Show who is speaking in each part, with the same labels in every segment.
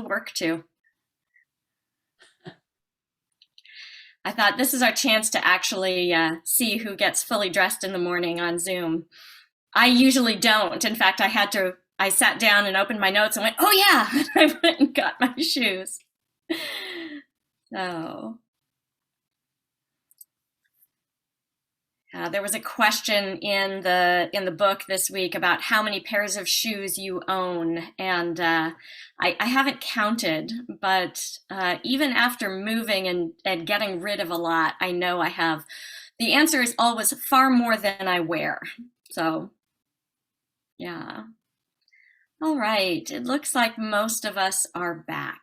Speaker 1: work too. I thought this is our chance to actually see who gets fully dressed in the morning on Zoom. I usually don't. In fact, I sat down and opened my notes and went, oh yeah, and I went and got my shoes. So there was a question in the book this week about how many pairs of shoes you own, and I haven't counted, but even after moving and getting rid of a lot, I know I have. The answer is always far more than I wear. So, yeah. All right, it looks like most of us are back.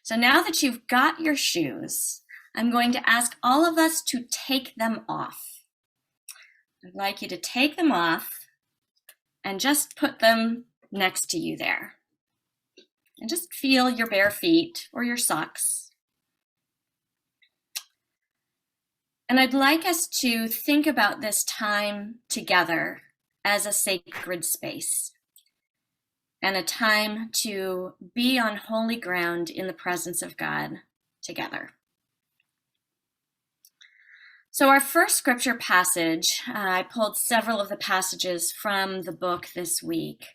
Speaker 1: So now that you've got your shoes, I'm going to ask all of us to take them off. I'd like you to take them off and just put them next to you there. And just feel your bare feet or your socks. And I'd like us to think about this time together as a sacred space and a time to be on holy ground in the presence of God together. So our first scripture passage, I pulled several of the passages from the book this week.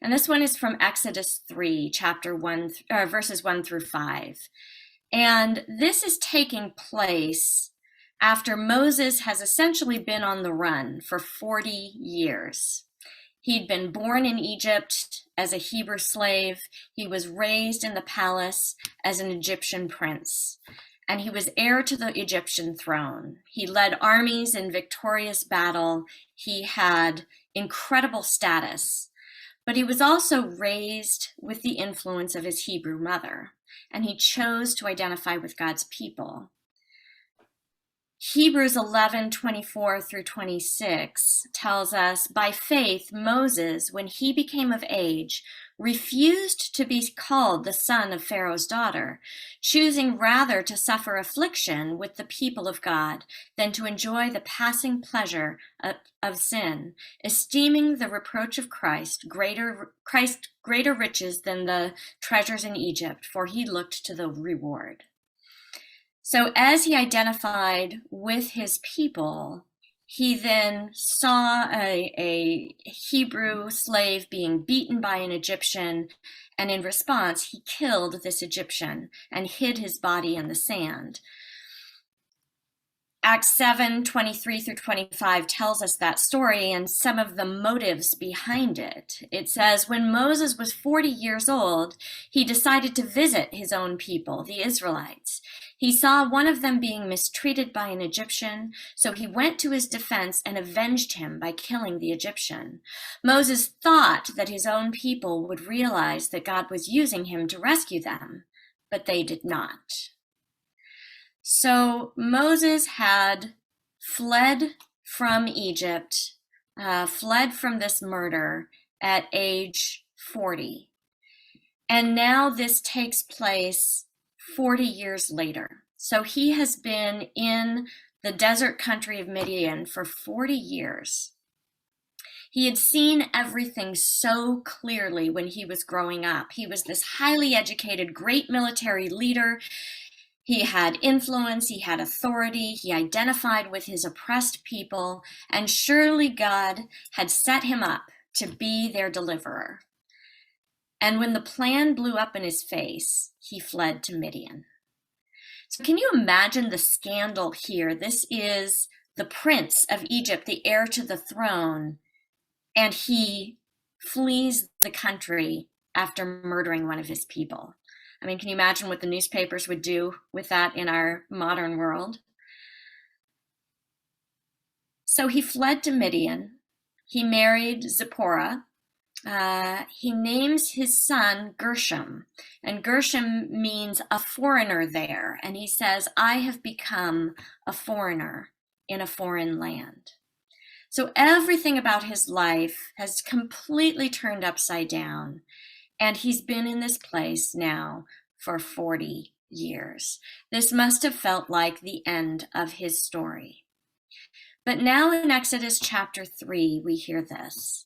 Speaker 1: And this one is from Exodus 3, chapter 1, verses 1 through 5. And this is taking place after Moses has essentially been on the run for 40 years. He'd been born in Egypt as a Hebrew slave. He was raised in the palace as an Egyptian prince. And he was heir to the Egyptian throne. He led armies in victorious battle. He had incredible status, but he was also raised with the influence of his Hebrew mother, and he chose to identify with God's people. Hebrews 11:24 through 26 tells us, by faith, Moses, when he became of age, refused to be called the son of Pharaoh's daughter, choosing rather to suffer affliction with the people of God than to enjoy the passing pleasure of sin, esteeming the reproach of Christ greater riches than the treasures in Egypt, for he looked to the reward. So as he identified with his people, he then saw a Hebrew slave being beaten by an Egyptian, and in response, he killed this Egyptian and hid his body in the sand. Acts 7:23 through 25 tells us that story and some of the motives behind it. It says, when Moses was 40 years old, he decided to visit his own people, the Israelites. He saw one of them being mistreated by an Egyptian, so he went to his defense and avenged him by killing the Egyptian. Moses thought that his own people would realize that God was using him to rescue them, but they did not. So Moses had fled from Egypt, fled from this murder at age 40. And now this takes place 40 years later. So he has been in the desert country of Midian for 40 years. He had seen everything so clearly when he was growing up. He was this highly educated, great military leader. He had influence, he had authority, he identified with his oppressed people, and surely God had set him up to be their deliverer. And when the plan blew up in his face, he fled to Midian. So can you imagine the scandal here? This is the prince of Egypt, the heir to the throne, and he flees the country after murdering one of his people. I mean, can you imagine what the newspapers would do with that in our modern world? So he fled to Midian. He married Zipporah. He names his son Gershom, and Gershom means a foreigner there. And he says, I have become a foreigner in a foreign land. So everything about his life has completely turned upside down. And he's been in this place now for 40 years. This must have felt like the end of his story. But now in Exodus chapter 3, we hear this.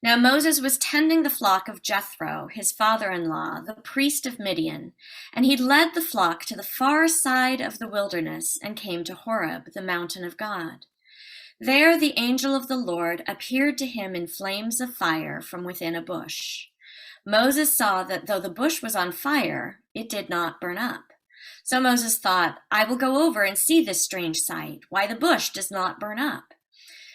Speaker 1: Now Moses was tending the flock of Jethro, his father-in-law, the priest of Midian, and he led the flock to the far side of the wilderness and came to Horeb, the mountain of God. There the angel of the Lord appeared to him in flames of fire from within a bush. Moses saw that though the bush was on fire, it did not burn up. So Moses thought, I will go over and see this strange sight, why the bush does not burn up.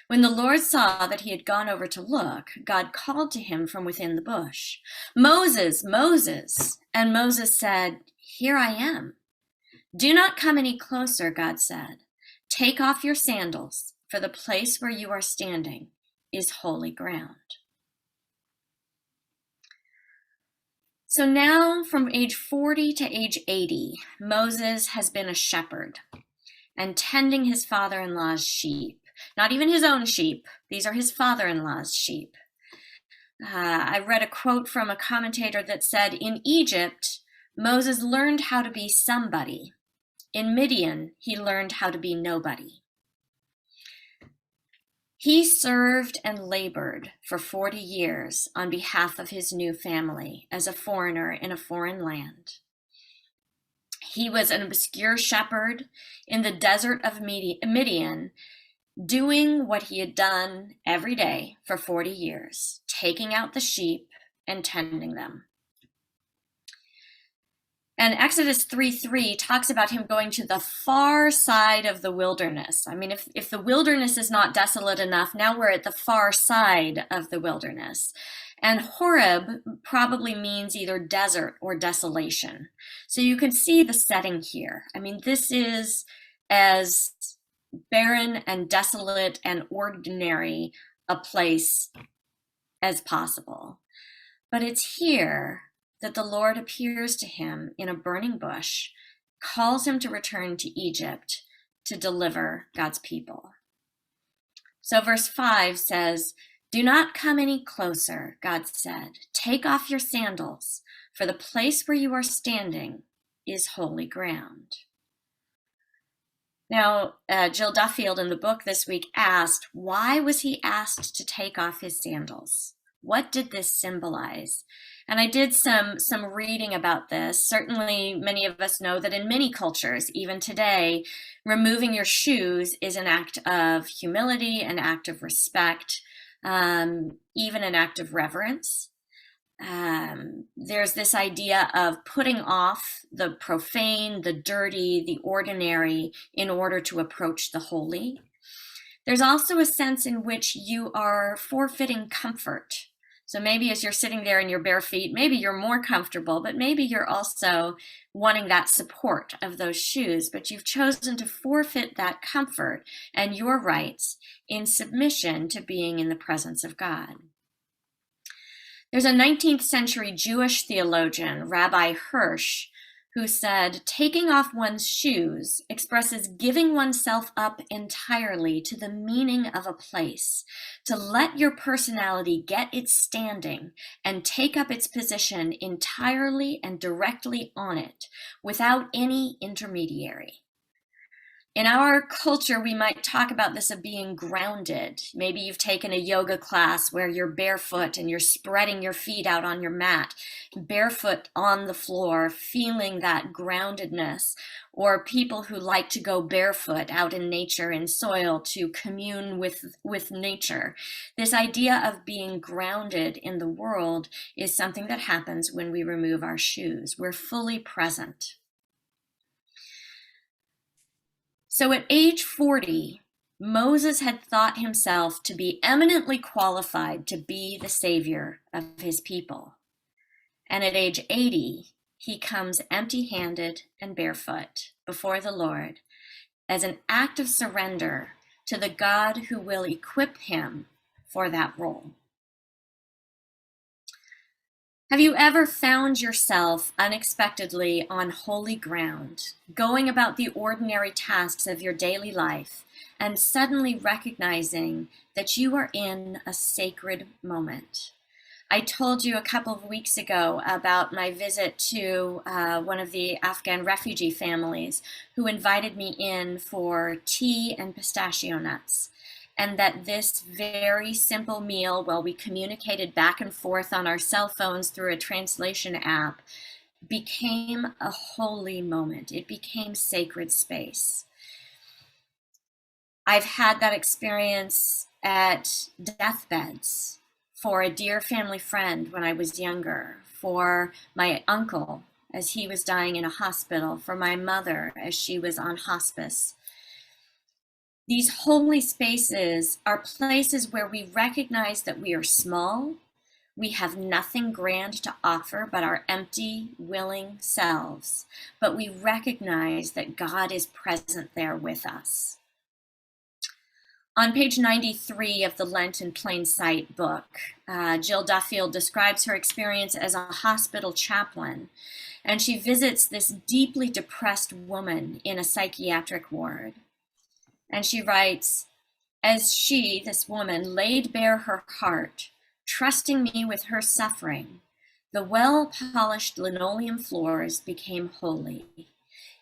Speaker 1: When the Lord saw that he had gone over to look, God called to him from within the bush, Moses, Moses. And Moses said, Here I am. Do not come any closer, God said. Take off your sandals, for the place where you are standing is holy ground. So now from age 40 to age 80, Moses has been a shepherd and tending his father-in-law's sheep. Not even his own sheep. These are his father-in-law's sheep. I read a quote from a commentator that said, in Egypt, Moses learned how to be somebody. In Midian, he learned how to be nobody. He served and labored for 40 years on behalf of his new family as a foreigner in a foreign land. He was an obscure shepherd in the desert of Midian, doing what he had done every day for 40 years, taking out the sheep and tending them. And Exodus 3:3 talks about him going to the far side of the wilderness. I mean, if the wilderness is not desolate enough, now we're at the far side of the wilderness. And Horeb probably means either desert or desolation. So you can see the setting here. I mean, this is as barren and desolate and ordinary a place as possible. But it's here that the Lord appears to him in a burning bush, calls him to return to Egypt to deliver God's people. So verse 5 says, Do not come any closer, God said. Take off your sandals, for the place where you are standing is holy ground. Now, Jill Duffield in the book this week asked, why was he asked to take off his sandals? What did this symbolize? And I did some reading about this. Certainly, many of us know that in many cultures, even today, removing your shoes is an act of humility, an act of respect, even an act of reverence. There's this idea of putting off the profane, the dirty, the ordinary in order to approach the holy. There's also a sense in which you are forfeiting comfort. So maybe as you're sitting there in your bare feet, maybe you're more comfortable, but maybe you're also wanting that support of those shoes, but you've chosen to forfeit that comfort and your rights in submission to being in the presence of God. There's a 19th century Jewish theologian, Rabbi Hirsch, who said, taking off one's shoes expresses giving oneself up entirely to the meaning of a place, to let your personality get its standing and take up its position entirely and directly on it, without any intermediary. In our culture, we might talk about this of being grounded. Maybe you've taken a yoga class where you're barefoot and you're spreading your feet out on your mat, barefoot on the floor, feeling that groundedness. Or people who like to go barefoot out in nature, in soil, to commune with nature. This idea of being grounded in the world is something that happens when we remove our shoes. We're fully present. So at age 40, Moses had thought himself to be eminently qualified to be the savior of his people. And at age 80, he comes empty-handed and barefoot before the Lord as an act of surrender to the God who will equip him for that role. Have you ever found yourself unexpectedly on holy ground, going about the ordinary tasks of your daily life, and suddenly recognizing that you are in a sacred moment? I told you a couple of weeks ago about my visit to one of the Afghan refugee families who invited me in for tea and pistachio nuts. and that this very simple meal, while we communicated back and forth on our cell phones through a translation app, became a holy moment. It became sacred space. I've had that experience at deathbeds for a dear family friend when I was younger, for my uncle as he was dying in a hospital, for my mother as she was on hospice. These holy spaces are places where we recognize that we are small, we have nothing grand to offer but our empty, willing selves, but we recognize that God is present there with us. On page 93 of the Lent in Plain Sight book, Jill Duffield describes her experience as a hospital chaplain, and she visits this deeply depressed woman in a psychiatric ward. And she writes, "As she, this woman, laid bare her heart, trusting me with her suffering, the well-polished linoleum floors became holy.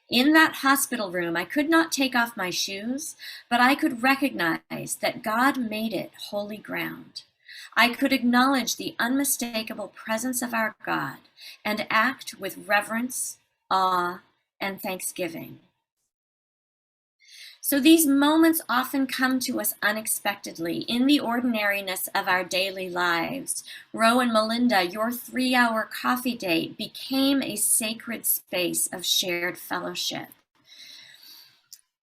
Speaker 1: In that hospital room, I could not take off my shoes, but I could recognize that God made it holy ground. I could acknowledge the unmistakable presence of our God and act with reverence, awe, and thanksgiving." So these moments often come to us unexpectedly in the ordinariness of our daily lives. Ro and Melinda, your 3-hour coffee date became a sacred space of shared fellowship.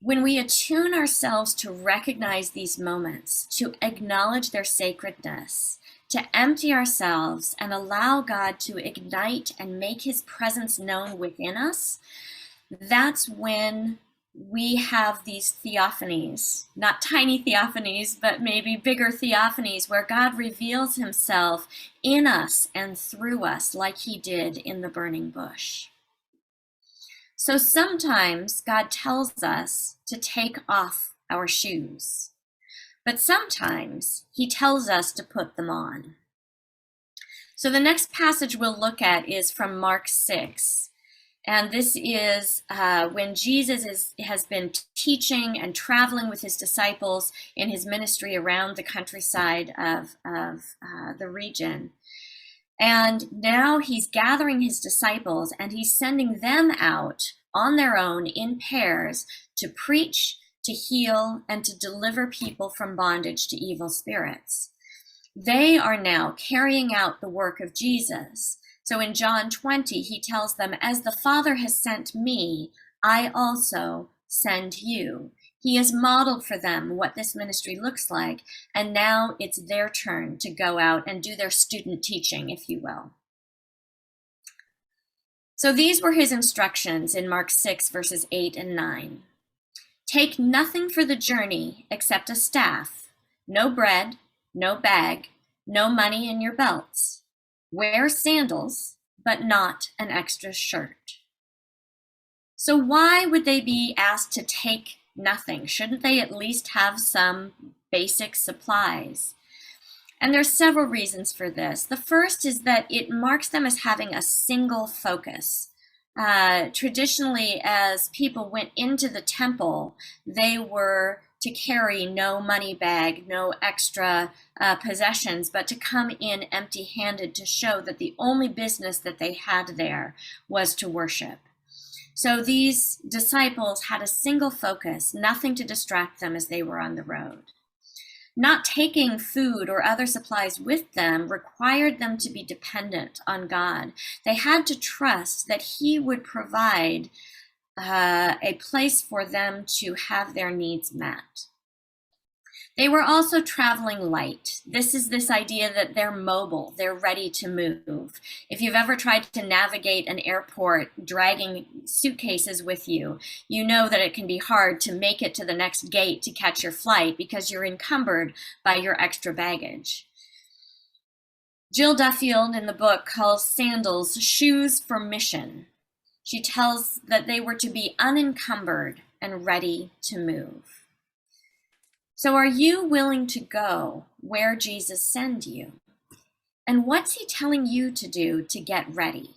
Speaker 1: When we attune ourselves to recognize these moments, to acknowledge their sacredness, to empty ourselves and allow God to ignite and make his presence known within us, that's when we have these theophanies, not tiny theophanies, but maybe bigger theophanies, where God reveals himself in us and through us like he did in the burning bush. So sometimes God tells us to take off our shoes, but sometimes he tells us to put them on. So the next passage we'll look at is from Mark 6. And this is when Jesus has been teaching and traveling with his disciples in his ministry around the countryside of the region. And now he's gathering his disciples and he's sending them out on their own in pairs to preach, to heal, and to deliver people from bondage to evil spirits. They are now carrying out the work of Jesus. So in John 20, he tells them, "As the Father has sent me, I also send you." He has modeled for them what this ministry looks like, and now it's their turn to go out and do their student teaching, if you will. So these were his instructions in Mark 6, verses 8 and 9. "Take nothing for the journey except a staff, no bread, no bag, no money in your belts. Wear sandals, but not an extra shirt." So why would they be asked to take nothing? Shouldn't they at least have some basic supplies? And there's several reasons for this. The first is that it marks them as having a single focus. Traditionally, as people went into the temple, they were to carry no money bag, no extra possessions, but to come in empty-handed to show that the only business that they had there was to worship. So these disciples had a single focus, nothing to distract them as they were on the road. Not taking food or other supplies with them required them to be dependent on God. They had to trust that he would provide a place for them to have their needs met. They were also traveling light. This is this idea that they're mobile, they're ready to move. If you've ever tried to navigate an airport dragging suitcases with you, you know that it can be hard to make it to the next gate to catch your flight because you're encumbered by your extra baggage. Jill Duffield in the book calls sandals shoes for mission. She tells that they were to be unencumbered and ready to move. So are you willing to go where Jesus sends you? And what's he telling you to do to get ready?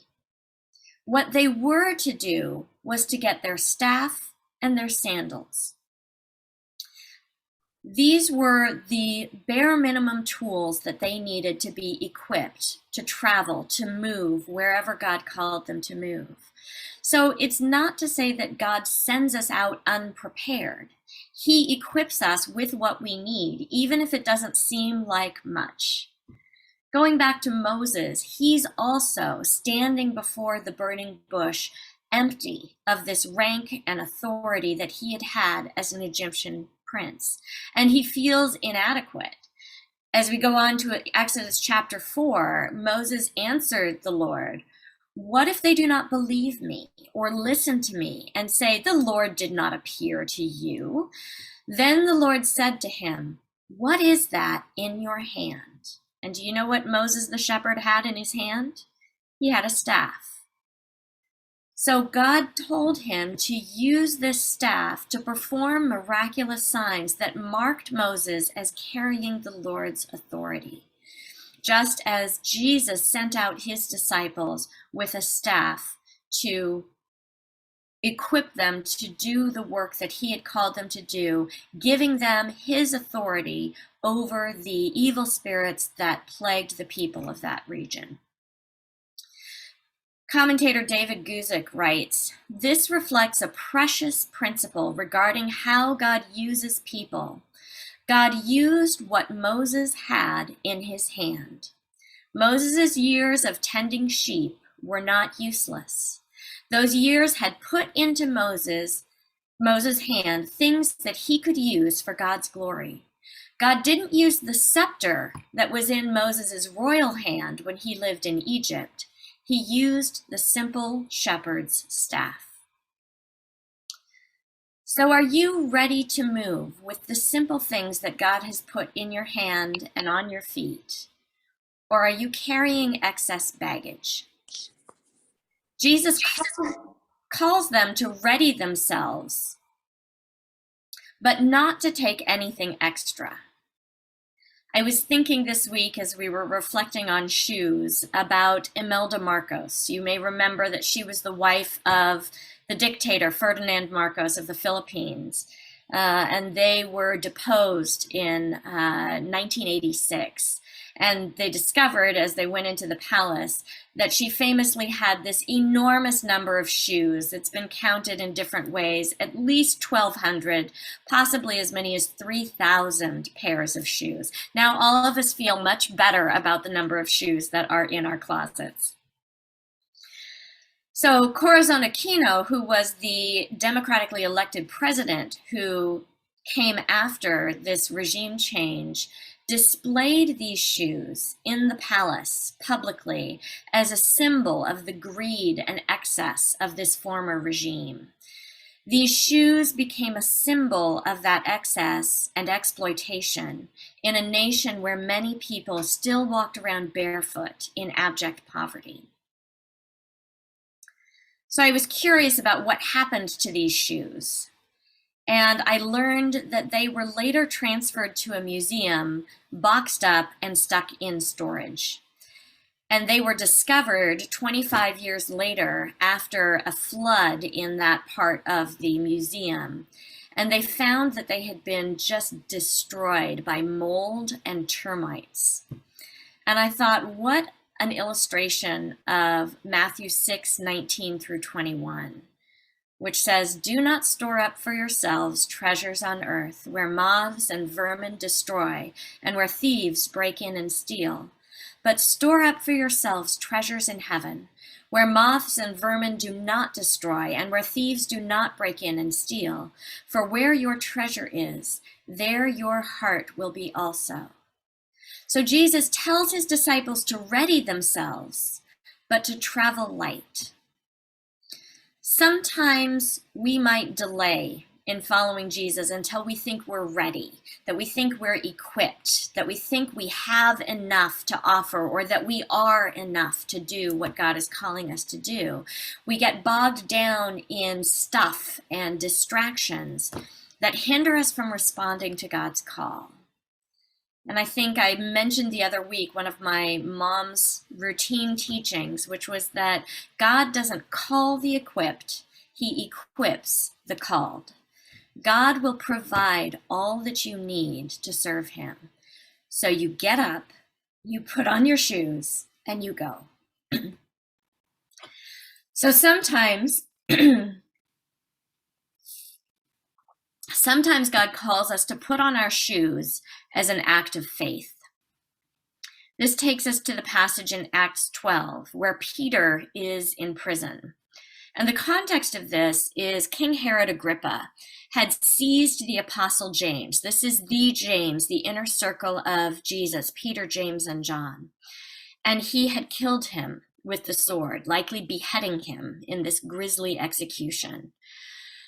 Speaker 1: What they were to do was to get their staff and their sandals. These were the bare minimum tools that they needed to be equipped to travel, to move wherever God called them to move. So it's not to say that God sends us out unprepared. He equips us with what we need, even if it doesn't seem like much. Going back to Moses, he's also standing before the burning bush, empty of this rank and authority that he had had as an Egyptian prince. And he feels inadequate. As we go on to Exodus chapter 4, Moses answered the Lord, "What if they do not believe me or listen to me and say, 'The Lord did not appear to you'?" Then the Lord said to him, "What is that in your hand?" And do you know what Moses the shepherd had in his hand? He had a staff. So God told him to use this staff to perform miraculous signs that marked Moses as carrying the Lord's authority, just as Jesus sent out his disciples with a staff to equip them to do the work that he had called them to do, giving them his authority over the evil spirits that plagued the people of that region. Commentator David Guzik writes, "This reflects a precious principle regarding how God uses people. God used what Moses had in his hand. Moses' years of tending sheep were not useless. Those years had put into Moses' hand things that he could use for God's glory. God didn't use the scepter that was in Moses' royal hand when he lived in Egypt. He used the simple shepherd's staff." So are you ready to move with the simple things that God has put in your hand and on your feet? Or are you carrying excess baggage? Jesus calls them to ready themselves, but not to take anything extra. I was thinking this week as we were reflecting on shoes about Imelda Marcos. You may remember that she was the wife of the dictator Ferdinand Marcos of the Philippines, and they were deposed in 1986. And they discovered as they went into the palace that she famously had this enormous number of shoes. It's been counted in different ways, at least 1,200, possibly as many as 3,000 pairs of shoes. Now, all of us feel much better about the number of shoes that are in our closets. So Corazon Aquino, who was the democratically elected president who came after this regime change, displayed these shoes in the palace publicly as a symbol of the greed and excess of this former regime. These shoes became a symbol of that excess and exploitation in a nation where many people still walked around barefoot in abject poverty. So I was curious about what happened to these shoes. And I learned that they were later transferred to a museum, boxed up and stuck in storage. And they were discovered 25 years later after a flood in that part of the museum. And they found that they had been just destroyed by mold and termites. And I thought, what an illustration of Matthew 6:19 through 21. Which says, "Do not store up for yourselves treasures on earth, where moths and vermin destroy, and where thieves break in and steal. But store up for yourselves treasures in heaven, where moths and vermin do not destroy, and where thieves do not break in and steal. For where your treasure is, there your heart will be also." So Jesus tells his disciples to ready themselves, but to travel light. Sometimes we might delay in following Jesus until we think we're ready, that we think we're equipped, that we think we have enough to offer, or that we are enough to do what God is calling us to do. We get bogged down in stuff and distractions that hinder us from responding to God's call. And I think I mentioned the other week one of my mom's routine teachings, which was that God doesn't call the equipped, he equips the called. God will provide all that you need to serve him. So you get up, you put on your shoes, and you go. So sometimes God calls us to put on our shoes as an act of faith. This takes us to the passage in Acts 12, where Peter is in prison. And the context of this is King Herod Agrippa had seized the apostle James. This is the James, the inner circle of Jesus, Peter, James, and John. And he had killed him with the sword, likely beheading him in this grisly execution.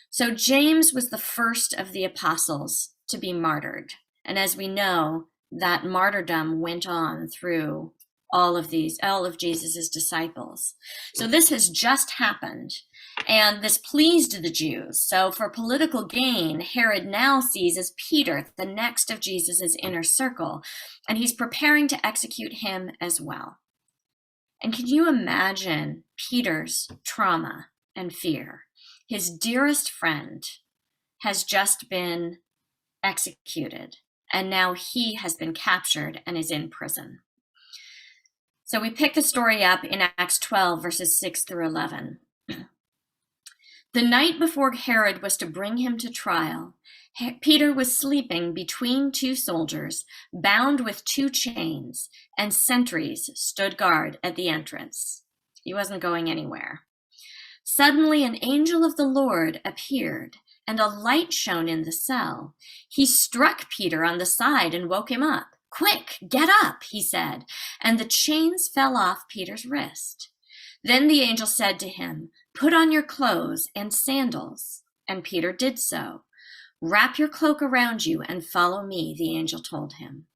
Speaker 1: So James was the first of the apostles to be martyred. And as we know, that martyrdom went on through all of Jesus's disciples. So this has just happened, and this pleased the Jews. So for political gain, Herod now sees as Peter the next of Jesus's inner circle, and he's preparing to execute him as well. And can you imagine Peter's trauma and fear? His dearest friend has just been executed, and now he has been captured and is in prison. So we pick the story up in Acts 12, verses 6 through 11. The night before Herod was to bring him to trial, Peter was sleeping between two soldiers, bound with two chains, and sentries stood guard at the entrance. He wasn't going anywhere. Suddenly an angel of the Lord appeared, and a light shone in the cell. He struck Peter on the side and woke him up. "Quick, get up," he said, and the chains fell off Peter's wrist. Then the angel said to him, "Put on your clothes and sandals." And Peter did so. "Wrap your cloak around you and follow me," the angel told him.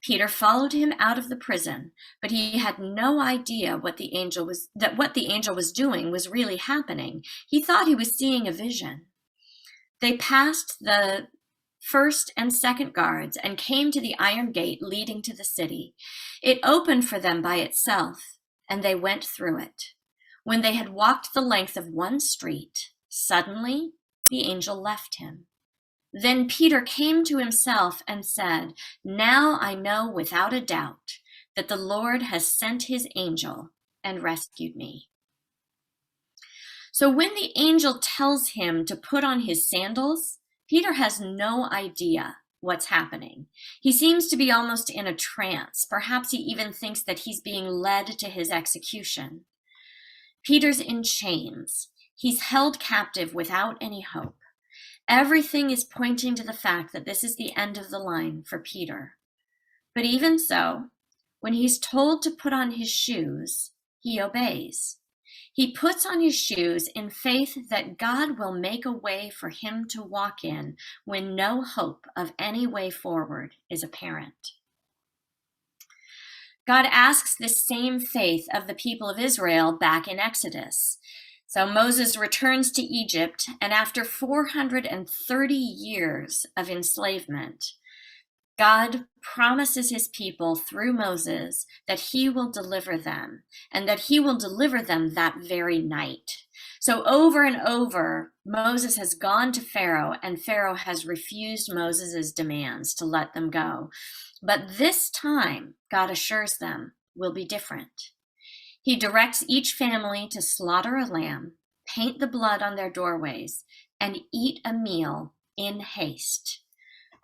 Speaker 1: Peter followed him out of the prison, but he had no idea what the angel was doing was really happening. He thought he was seeing a vision. They passed the first and second guards and came to the iron gate leading to the city. It opened for them by itself, and they went through it. When they had walked the length of one street, suddenly the angel left him. Then Peter came to himself and said, "Now I know without a doubt that the Lord has sent his angel and rescued me." So when the angel tells him to put on his sandals, Peter has no idea what's happening. He seems to be almost in a trance. Perhaps he even thinks that he's being led to his execution. Peter's in chains. He's held captive without any hope. Everything is pointing to the fact that this is the end of the line for Peter. But even so, when he's told to put on his shoes, he obeys. He puts on his shoes in faith that God will make a way for him to walk in when no hope of any way forward is apparent. God asks this same faith of the people of Israel back in Exodus. So Moses returns to Egypt, and after 430 years of enslavement, God promises his people through Moses that he will deliver them, and that he will deliver them that very night. So over and over, Moses has gone to Pharaoh, and Pharaoh has refused Moses' demands to let them go. But this time, God assures them, will be different. He directs each family to slaughter a lamb, paint the blood on their doorways, and eat a meal in haste.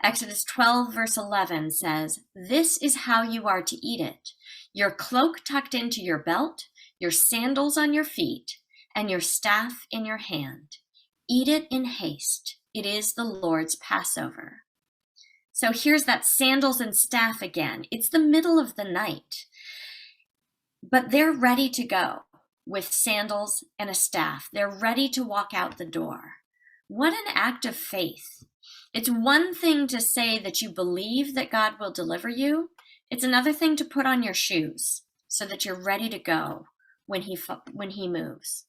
Speaker 1: Exodus 12, verse 11 says, "This is how you are to eat it. Your cloak tucked into your belt, your sandals on your feet, and your staff in your hand. Eat it in haste. It is the Lord's Passover." So here's that sandals and staff again. It's the middle of the night, but they're ready to go with sandals and a staff. They're ready to walk out the door. What an act of faith. It's one thing to say that you believe that God will deliver you. It's another thing to put on your shoes so that you're ready to go when he moves.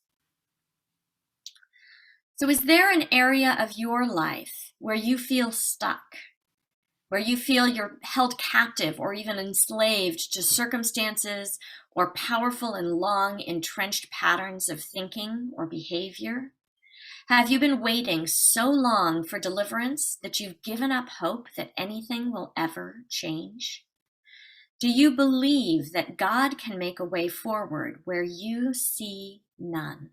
Speaker 1: So is there an area of your life where you feel stuck, where you feel you're held captive or even enslaved to circumstances or powerful and long entrenched patterns of thinking or behavior? Have you been waiting so long for deliverance that you've given up hope that anything will ever change? Do you believe that God can make a way forward where you see none?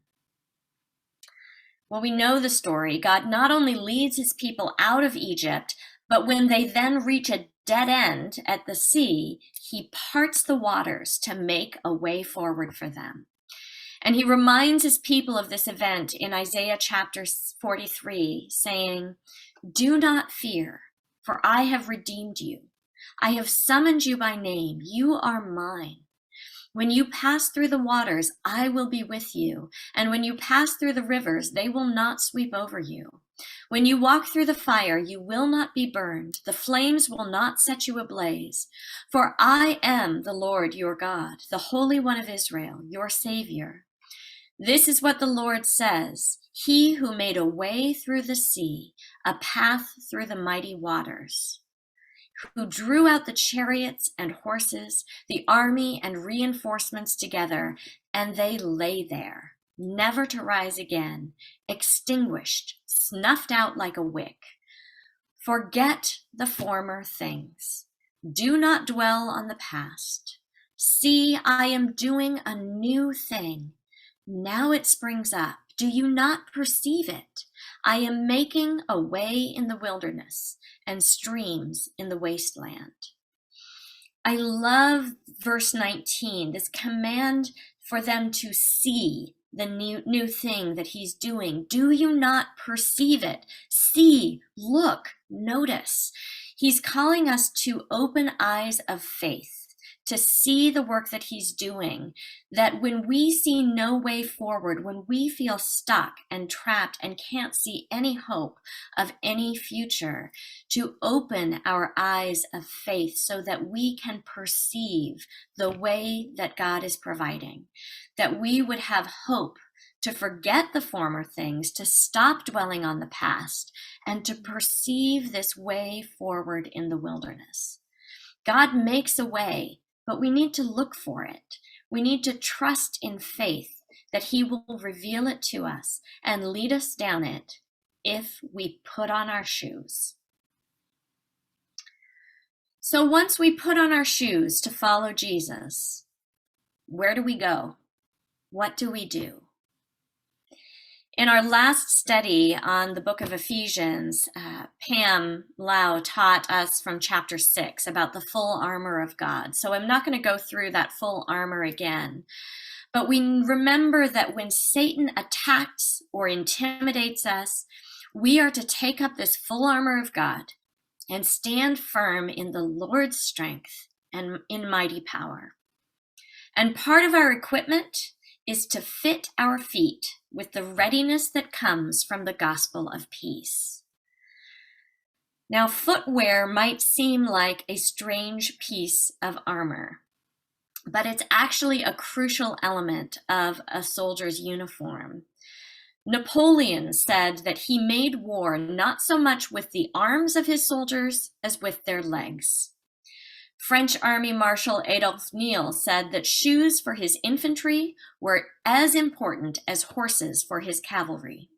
Speaker 1: Well, we know the story. God not only leads his people out of Egypt, but when they then reach a dead end at the sea, he parts the waters to make a way forward for them. And he reminds his people of this event in Isaiah chapter 43, saying, "Do not fear, for I have redeemed you. I have summoned you by name. You are mine. When you pass through the waters, I will be with you. And when you pass through the rivers, they will not sweep over you. When you walk through the fire, you will not be burned. The flames will not set you ablaze. For I am the Lord your God, the Holy One of Israel, your Savior. This is what the Lord says, he who made a way through the sea, a path through the mighty waters, who drew out the chariots and horses, the army and reinforcements together, and they lay there, never to rise again, extinguished, snuffed out like a wick. Forget the former things. Do not dwell on the past. See, I am doing a new thing. Now it springs up. Do you not perceive it? I am making a way in the wilderness and streams in the wasteland. I love verse 19, this command for them to see the new thing that he's doing. Do you not perceive it? See, look, notice. He's calling us to open eyes of faith, to see the work that he's doing, that when we see no way forward, when we feel stuck and trapped and can't see any hope of any future, to open our eyes of faith so that we can perceive the way that God is providing, that we would have hope to forget the former things, to stop dwelling on the past, and to perceive this way forward in the wilderness. God makes a way, but we need to look for it. We need to trust in faith that he will reveal it to us and lead us down it if we put on our shoes. So once we put on our shoes to follow Jesus, where do we go? What do we do? In our last study on the book of Ephesians, Pam Lau taught us from chapter 6 about the full armor of God. So I'm not going to go through that full armor again. But we remember that when Satan attacks or intimidates us, we are to take up this full armor of God and stand firm in the Lord's strength and in mighty power. And part of our equipment is to fit our feet with the readiness that comes from the gospel of peace. Now, footwear might seem like a strange piece of armor, but it's actually a crucial element of a soldier's uniform. Napoleon said that he made war not so much with the arms of his soldiers as with their legs. French Army Marshal Adolphe Niel said that shoes for his infantry were as important as horses for his cavalry.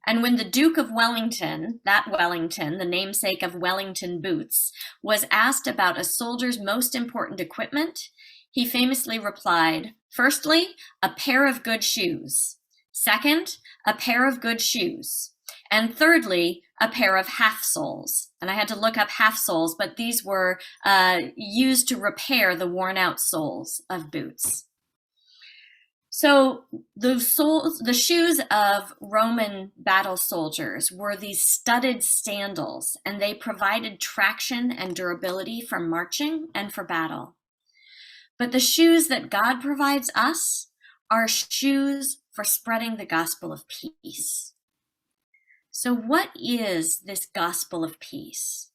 Speaker 1: And when the Duke of Wellington, the namesake of Wellington boots, was asked about a soldier's most important equipment, he famously replied, firstly, a pair of good shoes. Second, a pair of good shoes. And thirdly, a pair of half soles. And I had to look up half soles, but these were used to repair the worn out soles of boots. So the shoes of Roman battle soldiers were these studded sandals, and they provided traction and durability for marching and for battle. But the shoes that God provides us are shoes for spreading the gospel of peace. So what is this gospel of peace?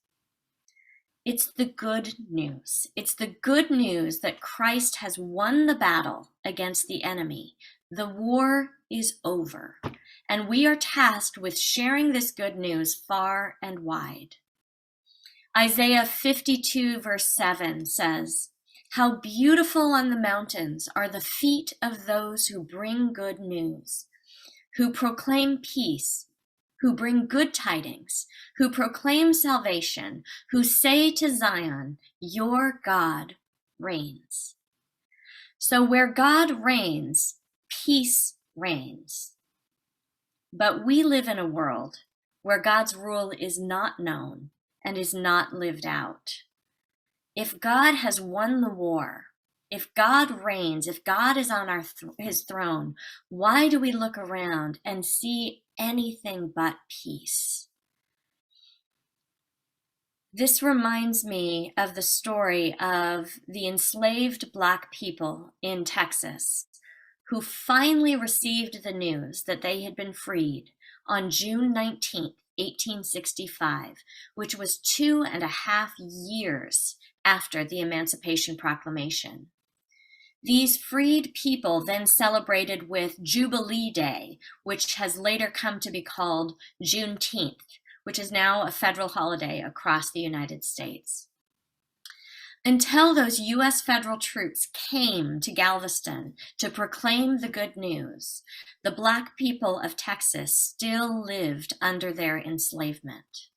Speaker 1: It's the good news. It's the good news that Christ has won the battle against the enemy. The war is over, and we are tasked with sharing this good news far and wide. Isaiah 52 verse 7 says, "How beautiful on the mountains are the feet of those who bring good news, who proclaim peace, who bring good tidings, who proclaim salvation, who say to Zion, your God reigns. So where God reigns, peace reigns. But we live in a world where God's rule is not known and is not lived out. If God has won the war, if God reigns, if God is on his throne, why do we look around and see anything but peace? This reminds me of the story of the enslaved Black people in Texas who finally received the news that they had been freed on June 19th, 1865, which was 2.5 years after the Emancipation Proclamation. These freed people then celebrated with Jubilee Day, which has later come to be called Juneteenth, which is now a federal holiday across the United States. Until those U.S. federal troops came to Galveston to proclaim the good news, the Black people of Texas still lived under their enslavement.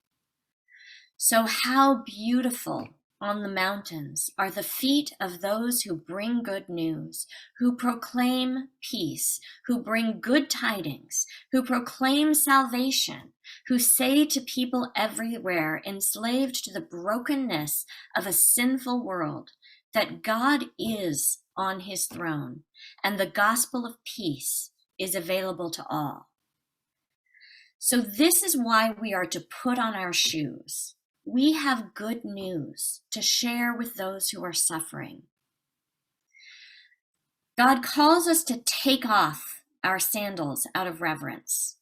Speaker 1: So how beautiful on the mountains are the feet of those who bring good news, who proclaim peace, who bring good tidings, who proclaim salvation, who say to people everywhere enslaved to the brokenness of a sinful world that God is on his throne and the gospel of peace is available to all. So this is why we are to put on our shoes. We have good news to share with those who are suffering. God calls us to take off our sandals out of reverence,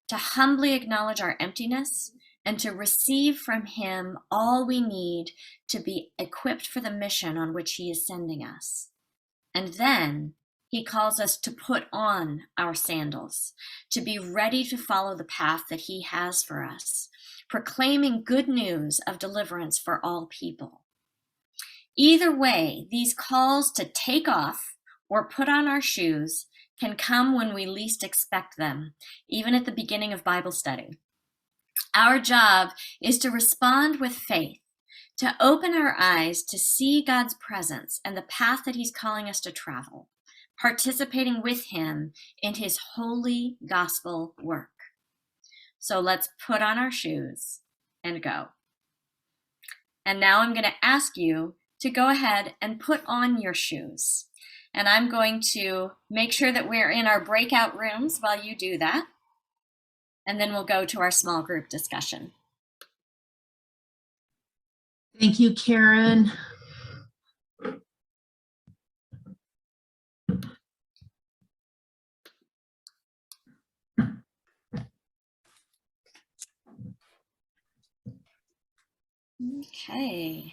Speaker 1: to humbly acknowledge our emptiness, and to receive from him all we need to be equipped for the mission on which he is sending us. And then he calls us to put on our sandals, to be ready to follow the path that he has for us, proclaiming good news of deliverance for all people. Either way, these calls to take off or put on our shoes can come when we least expect them, even at the beginning of Bible study. Our job is to respond with faith, to open our eyes to see God's presence and the path that he's calling us to travel, participating with him in his holy gospel work. So let's put on our shoes and go. And now I'm going to ask you to go ahead and put on your shoes. And I'm going to make sure that we're in our breakout rooms while you do that. And then we'll go to our small group discussion.
Speaker 2: Thank you, Karen.
Speaker 1: Okay.